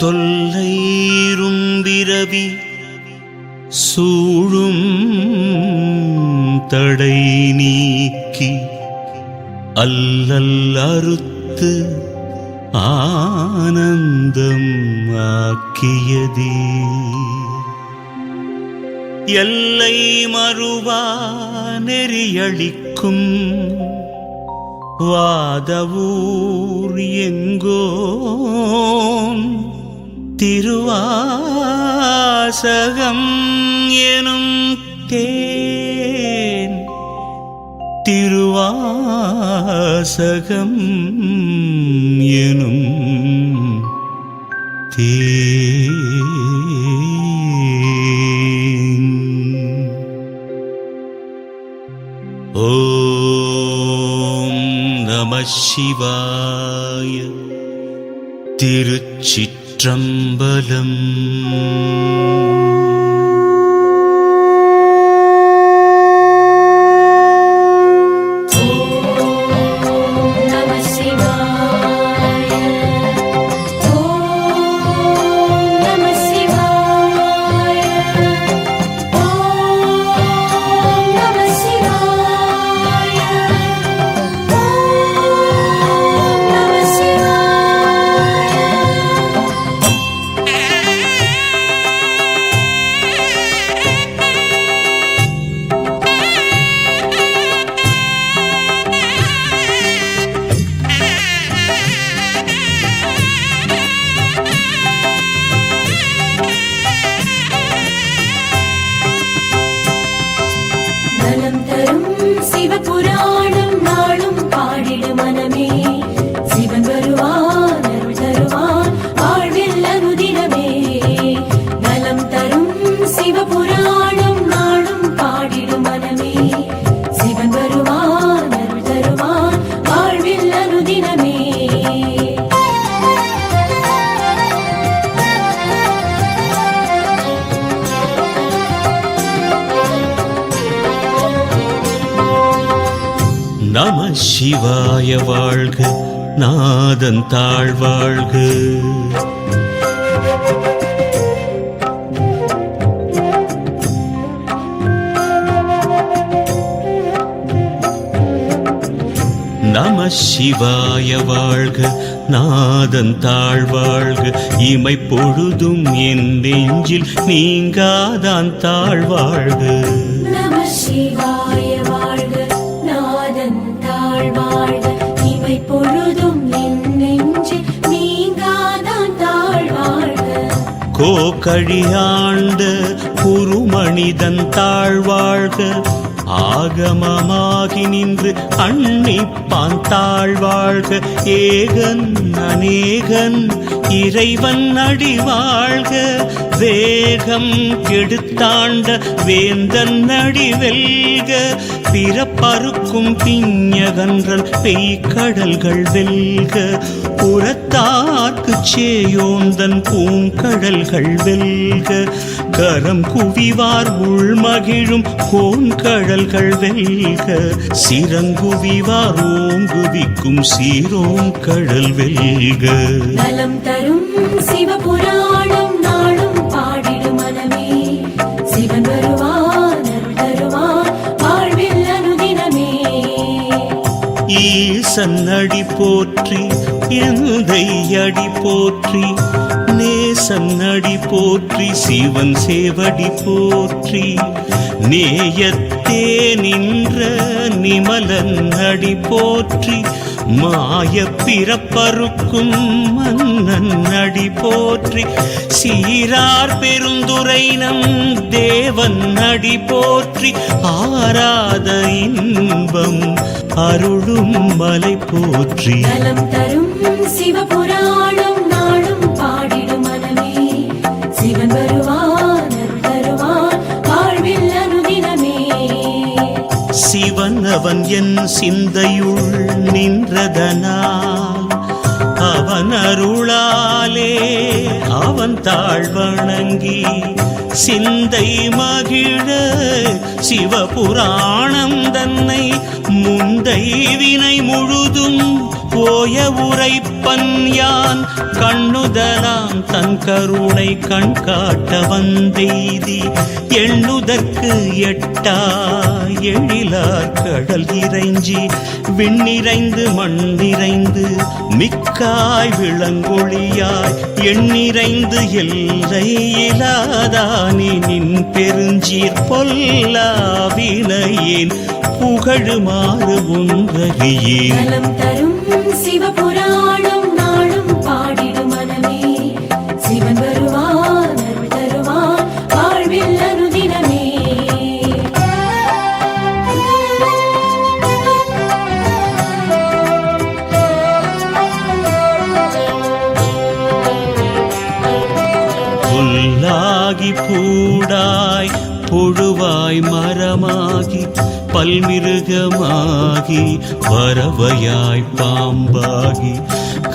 தொல்லைரும்பிரவி சூழும் தடை நீக்கி அல்லல் அறுத்து ஆனந்தம் ஆக்கியதே எல்லை மறுவா நெறியளிக்கும் வாதவூர் எங்கோன் திருவாசகம் எனும் தேன் திருவாசகம் எனும் தேன். ஓம் நம சிவாய. திருச்சிற்றம்பலம். சிவபுராணம் நாளும் பாடிடு மனமே. சிவன் வருவான் அருள் தருவான் வாழ்வில் அனுதினமே. நலம் தரும் சிவபுராணம் நாளும் பாடிடு மனமே. சிவன் வருவான் அருள் தருவான் வாழ்வில் அனுதினமே. நம சிவாய வாழ்க, நாதன் தாழ்வாழ்க. நம சிவாய வாழ்க, நாதன் தாழ்வாழ்க. இமை பொழுதும் என் நெஞ்சில் நீங்காதான் தாழ்வாழ்க. நம சிவாய வாழ்க, நாதன் தாழ்வாழ்க. இமை பொழுதும் என் நெஞ்சில் நீங்காதான் தாழ்வாழ்க. கோகழியாண்ட குருமனிதன் தாழ்வாழ்க. ஆகமமாகி நின்று அன்னிப்பான் தாழ்வாழ்க. ஏகன் அநேகன் இறைவன் அடிவாழ்க. வேகம் கெடுத்தாண்ட வேந்தன் அடிவெல்க. பிறப்பறுக்கும் பிஞகன்றல் பெய்கடல்கள் வெல்க. புறத்தார்க்கு சேயோந்தன் பூங்கடல்கள் வெல்க. கரம் குவிவார் உள்மகிழும் கோன்கடல்கள் வெல்க. சிறங்குவிவார் ஓங்குவிக்கும் சீரோங்கடல் வெல்க. நலம் தரும் சிவபுராணம் நாளும் பாடிடு மனமே. சிவன் வருவான் அருள் தருவான் வாழ்வில் அனுதினமே. ஈசன் அடி போற்றி, எந்தை அடி போற்றி, நேசன் அடி போற்றி, சிவன் சேவடி போற்றி. நேயத்தே நின்ற நிமலன் அடி போற்றி. மாய பிறப்பறுக்கும் மன்னன் அடி போற்றி. சீரார் பெருந்துரை நம் தேவன் அடி போற்றி. ஆராத இன்பம் அருளும் மலை போற்றி. நலம் தரும் சிவபுராணம் நாளும் பாடிடு மனமே. சிவன் வருவான் அருள் தருவான் வாழ்வில் அனுதினமே. சிவன் அவன் என் சிந்தையுள் நின்றதனால் அவன் அருளாலே அவன் தாழ்வணங்கி சிந்தை மகிழ சிவபுராணம் தன்னை முந்தை வினை முழுதும் போய உரைப்பன் யான் கண்ணுதலாம் தன் கருணை கண் காட்ட வந்தெய்தி எண்ணுதற்கு எட்டா எழிலார் கடல் இறைஞ்சி விண்ணிறைந்து மண்ணிறைந்து மிக்காய் விளங்கொழியாய் எண்ணிறைந்து எல்லை இலாதானே நின் பெருஞ்சீர் பொல்லாவினையேன் புகழுமாறு ஒன்றறியேன். நலம் தரும் சிவபுராணம் நாளும் பாடிடும் மனமே, சிவன் வருவான் அருள் தருவான் வாழ்வில் அனுதினமே. புல்லாகி பூடாய் புழுவாய் மரமாகி பல்மிருகமாகி பறவையாய் பாம்பாகி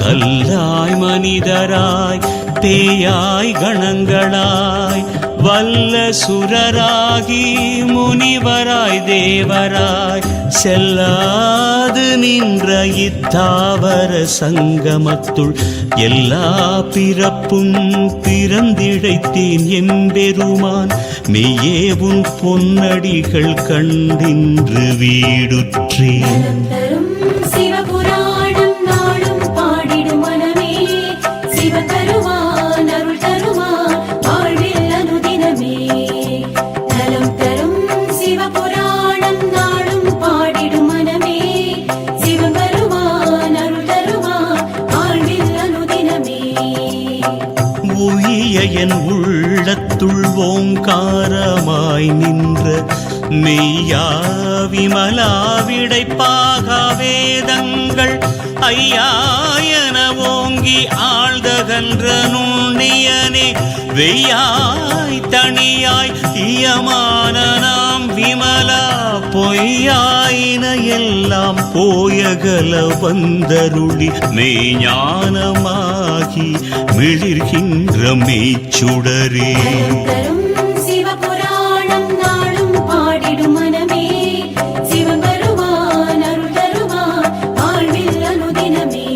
கல்லாய் மனிதராய் பேயாய் கணங்களாய் வல்ல சுரராகி முனிவராய் தேவராய் செல்லாது நின்ற இத்தாவர சங்கமத்துள் எல்லா பிறப்பும் பிறந்திழைத்தேன் எம்பெருமான் மெய்யே உன் பொன்னடிகள் கண்டின்று வீடுற்றேன். நலம் தரும் சிவபுராணம் நாளும் பாடிடும் மனமே, சிவன் தருவான் அருள் தருவான் வாழ்வில் அனுதினமே. நலம் தரும் சிவபுராணம் நாளும் பாடிடும் மனமே, சிவன் வருவான் அருள் தருவான் வாழ்வில் அனுதினமே. உயிய என் உள்ளத்துள் ஓங்காரமாய் நின்ற மெய்யா விமலா விடைப்பாக வேதங்கள் ஐயாயன ஓங்கி ஆழ்தகன்ற நுண்ணியனே வெய்யாய் தனியாய் இயமான நாம் விமலா பொய்யாயின எல்லாம் போயகல வந்தருளி மெய்ஞானமாகி மிளிர்கின்ற மெய்ச்சுடரே. நலம் தரும் சிவபுராணம் நாளும் பாடிடும் மனமே, சிவன் வருவான் அருள் தருவான் வாழ்வில் அனுதினமே.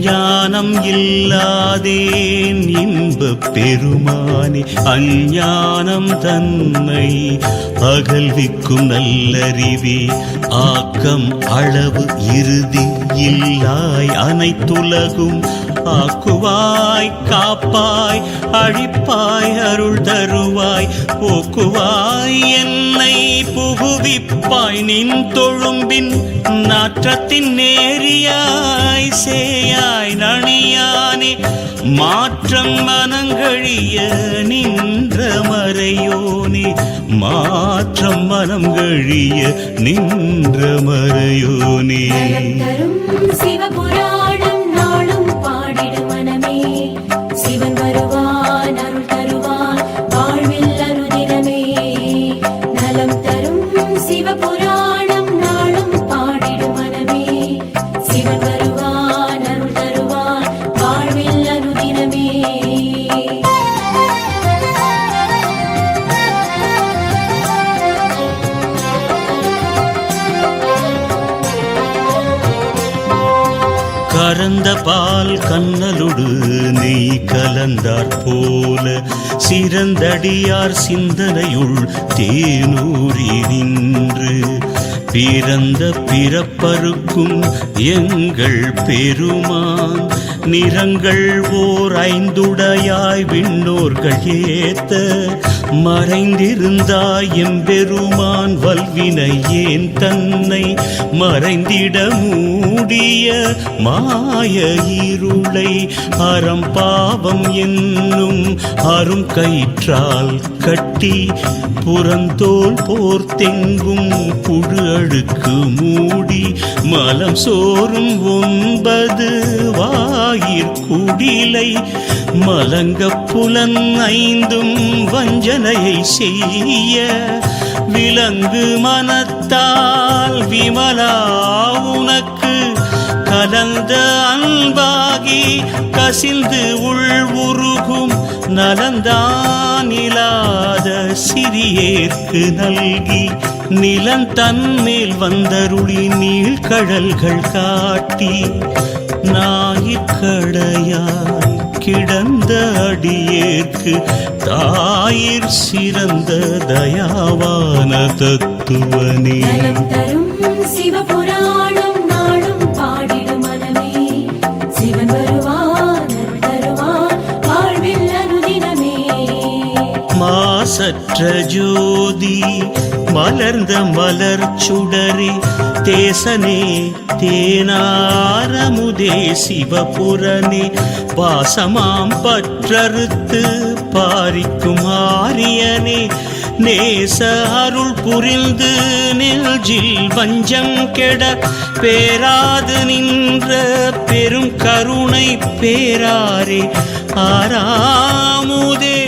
ஞானம் இல்லாதேன் இன்பப் பெருமானே அஞ்ஞானம் தன்னை அகல்விக்கும் நல்லறிவே ஆக்கம் அளவு இறுதி இல்லாய் அனைத்துலகும் ஆக்குவாய் காப்பாய் அழிப்பாய் அருள் தருவாய் போக்குவாய் என்னை புகுவிப்பாய் நின் தொழும்பின் நாற்றத்தின் நேரியாய் சேயாய் நணியானே மாற்றம் மனங்கழிய நின்ற மறையோனே மாற்றம் மனங்கழிய நின்ற மறையோனே. நலம் தரும் சிவபுராணம் நாளும் பாடிடும் மனமே, சிவன் வருவான் அருள் தருவான் வாழ்வில் அனுதினமே. நலம் தரும் சிவபுராணம் நாளும் பாடிடும் மனமே, சிவன் வருவான் அருள் தருவான் வாழ்வில் அனுதினமே. கறந்த பால் கண்ணலொடு நெய் கலந்தாற் போல சிறந்தடியார் சிந்தனையுள் தேனூரி நின்று பிறந்த பிறப்பருக்கும் எங்கள் பெருமான் நிறங்கள் ஓர் ஐந்துடையாய் விண்ணோர்கள் ஏத்த மறைந்திருந்தாய் எம்பெருமான் வல்வினை ஏன் தன்னை மறைந்திட மூடிய மாய இருளை அறம்பாவம் என்னும் அரும் கயிற்றால் கட்டி புறந்தோல் போர்த்தெங்கும் புழு அழுக்கு மூடி மலம் சோறும் 9 வாயிற்குடிலை மலங்க புலன் 5 வஞ்சனையை செய்ய விலங்கு மனத்தால் விமலா உனக்கு கலந்த அன்பாகி கசிந்து உள் உருகும் நலந்தான் இல்லாத சிறியேற்கு நல்கி நிலந்தன்மேல் வந்தருளி நீழ்கடல்கள் காட்டி ஞாயிற்கடையாய் கிடந்த அடியேற்கு தாயிற் சிறந்த தயாவான தத்துவனே. நலம் தரும் சிவபுராணம் நாளும் பாடிடும் மனமே சிவன் வருவான் அருள் தருவான் வாழ்வில் அனுதினமே. மாசற்ற ஜோதி மலர்ந்த மலர் சுடரே தேசனே தேனாரமுதே சிவபுரனே பாசமாம் பற்றறுத்து பாரிக்கும் ஆரியனே நேச அருள் புரிந்து நெஞ்சில் வஞ்சம் கெட பேராது நின்ற பெரும் கருணை பேராரே ஆறாமுதே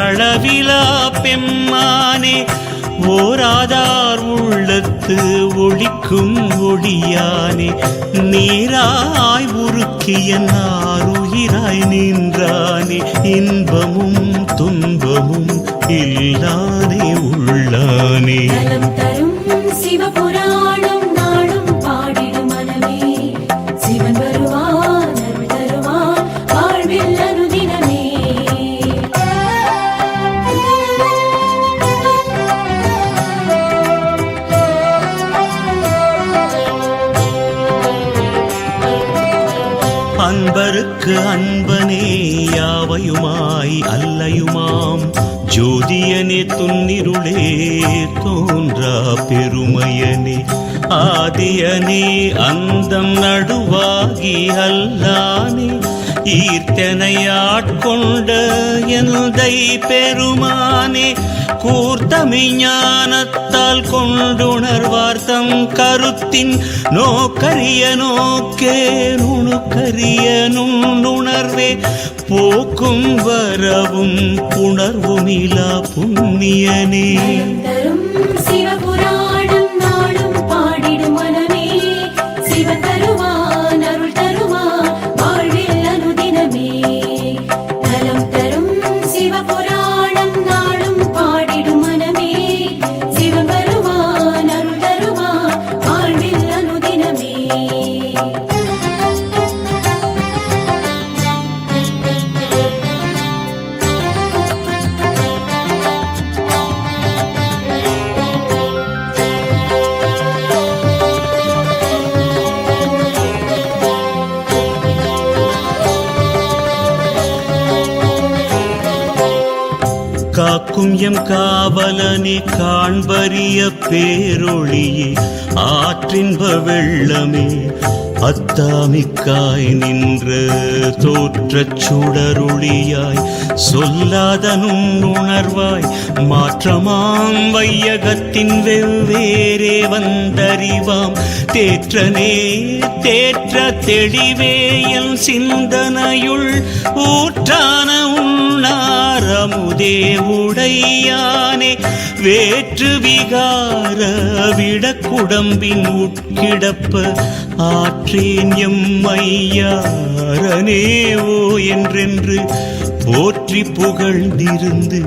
அளவிலா பெம்மானே ஓராதார் உள்ளத்து ஒளிக்கும் ஒளியானே நீராய் உருக்கிய நாருயிராய் நின்றானே இன்பமும் துன்பமும் இல்லானே உள்ளானே. நலம் தரும் சிவபுராணம் நாளும் பாடிடும் மனமே சிவன் வருவான் அருள் தருவான் வாழ்வில் அனுதினமே. அன்பருக்கு அன்பனே யாவையுமாய் அல்லையுமாம் ஜோதியனே துன்னிருளே தோன்றா பெருமையனே ஆதியனே அந்தம் நடுவாகி அல்லானே ஈர்த்தனை ஆட்கொண்ட எந்தை பெருமானே கூர்த்தமி ஞானத்தால் கொண்டுணர்வார்த்தம் கருத்தின் நோக்கரிய நோக்கே நுணுக்கரிய நுண்ணுணர்வே போக்கும் வரவும் புணர்வுமிலா புண்ணியனே. நலம் தரும் சிவபுராணம் நாளும் பாடிடும் மனமே சிவன் தருவான் அருள் தருவான் வாழ்வில் அனுதினமே. நலம் தரும் சிவபுராணம் நாளும் பாடிடும் மனமே சிவன் வருவான் அருள் தருவான் வாழ்வில் அனுதினமே. காக்கும் எம் காவலனே காண்பரிய பேரொளியே ஆற்றின்ப வெள்ளமே அத்தாமிக்காய் நின்ற தோற்றச் சுடரொளியாய் சொல்லாத நுண்ணுணர்வாய் மாற்றமாம் வையகத்தின் வெவ்வேறே வந்தறிவாம் தேற்றனே தேற்ற தெளிவேயல் சிந்தனையுள் ஊற்றான உண்ணாரமுதே உடையானே வேற்று விகார விடக்குடம்பின் உட்கிடப்ப ஆற்றேன் எம்மையாரனே ஓ என்றென்று போற்றி புகழ்ந்திருந்து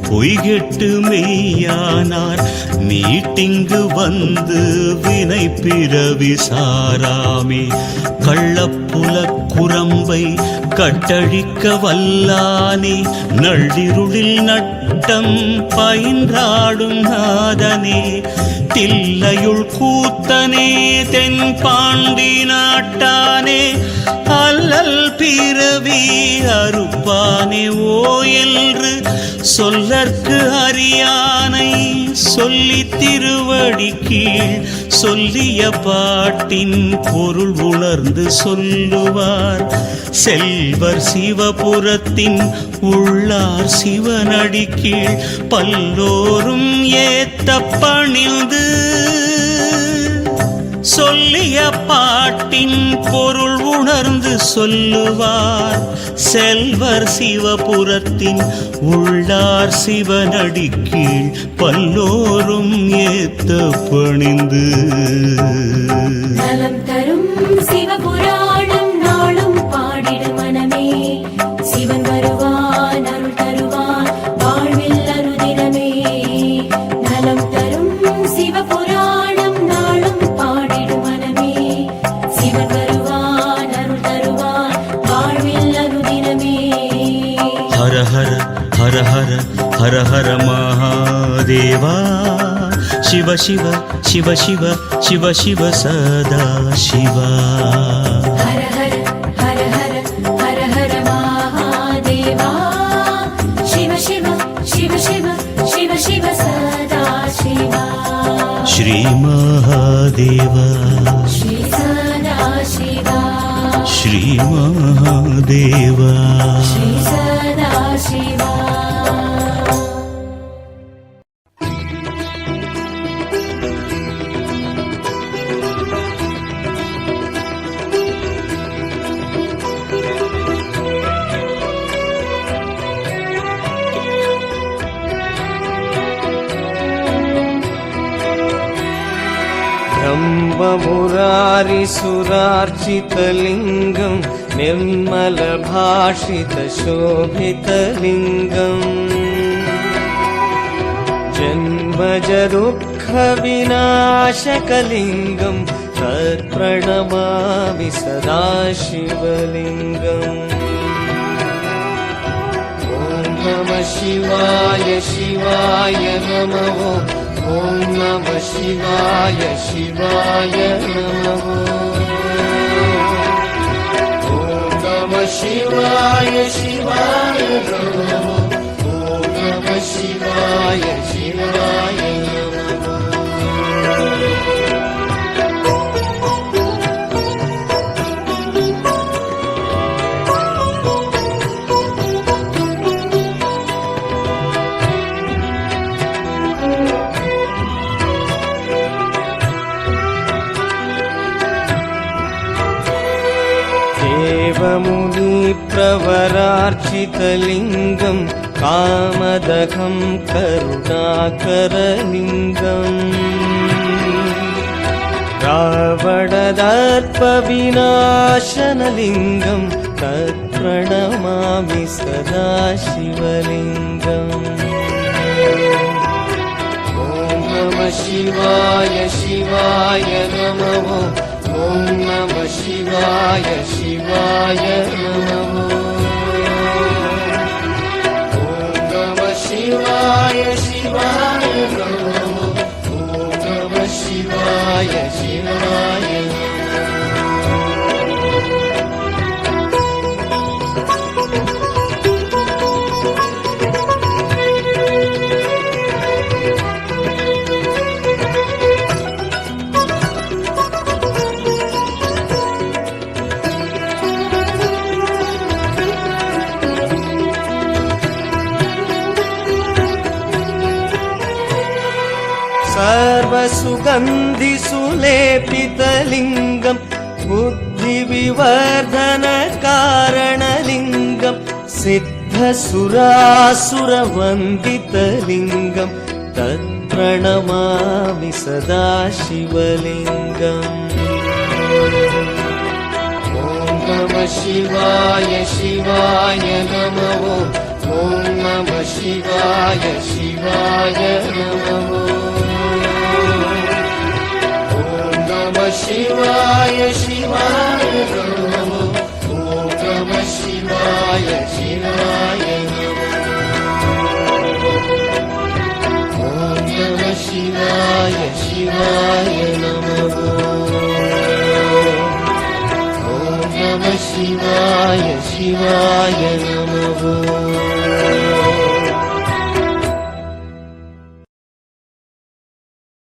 பொய்கெட்டு மெய்யானார் மீட்டிங்கு வந்து வினை பிறவி சாராமே கள்ளப்புல குரம்பை கட்டழிக்க வல்லானே நள்ளிருளில் நட்டம் பயின்றாடும் நாதனே தில்லையுள் கூத்தனே தென் பாண்டி நாட்டானே அல்லல் பிறவி அறுப்பானே ஓ என்று சொல்லற்கு அறியானை சொல்லி திருவடி கீழ் சொல்லிய பாட்டின் பொருள் உணர்ந்து சொல்லுவார் செல்வர் சிவபுரத்தின் உள்ளார் சிவனடி கீழ் பல்லோரும் ஏத்த பணிந்து சொல்லுவார் செல்வர் சிவபுரத்தின் உள்ளார் சிவனடி கீழ் பல்லோரும் ஏத்த பணிந்து. நலம் தரும் சிவபுராணம் நாளும் பாடிடு மனமே, சிவன் வருவான் அருள் தருவான் வாழ்வில் அனுதினமே. நலம் தரும் சிவபுராணம் நாளும் பாடிடு மனமே, சிவன் வருவான் அருள் தருவான் வாழ்வில் அனுதினமே. ஹர ஹர ஹர ஹர ஹர ஹர மகாதேவா, சிவ சிவ சிவ சிவ சிவ சிவ சதா சிவா. ஹர ஹர ஹர ஹர ஹர ஹர மகாதேவா, சிவ சிவ சிவ சிவ சிவ சிவ சதா சிவா. ஸ்ரீ மகாதேவா, ஸ்ரீ சதா சிவா, ஸ்ரீ மகாதேவா. ஸ்ரீ சதா சிவா. ब्रह्ममुरारिसुरार्चितलिङ्गं निर्मलभाषितशोभितलिङ्गम् जन्मजदुःखविनाशकलिङ्गं तत्प्रणमामि सदा शिवलिङ्गम्. ॐ नमः शिवाय शिवाय नमः, ॐ नमः शिवाय शिवाय नमः, ॐ नमः शिवाय शिवाय नमः, ॐ नमः शिवाय शिवाय नमः. देवमुनिप्रवरार्चितलिङ्गं कामदघं करुणाकरलिङ्गम् रावणदर्पविनाशनलिङ्गं तत्प्रणमामि सदा शिवलिङ्गम्. ॐ नमः शिवाय शिवाय नमः, ॐ नमः शिवाय शिवाय नमः, ॐ नमः शिवाय शिवाय नमः, ॐ नमः शिवाय शिवाय नमः. सर्वसुगन्धिसुलेपितलिङ्गं बुद्धिविवर्धनकारणलिङ्गं सिद्धसुरासुरवन्दितलिङ्गं तत्प्रणमामि सदा शिवलिङ्गम्. ॐ नमः शिवाय शिवाय नमः, ॐ नमः शिवाय शिवाय नमः, शिवाय शिवाय नमः, ॐ नमः शिवाय शिवाय नमः, ॐ नमः शिवाय शिवाय नमः, ॐ नमः शिवाय शिवाय नमः.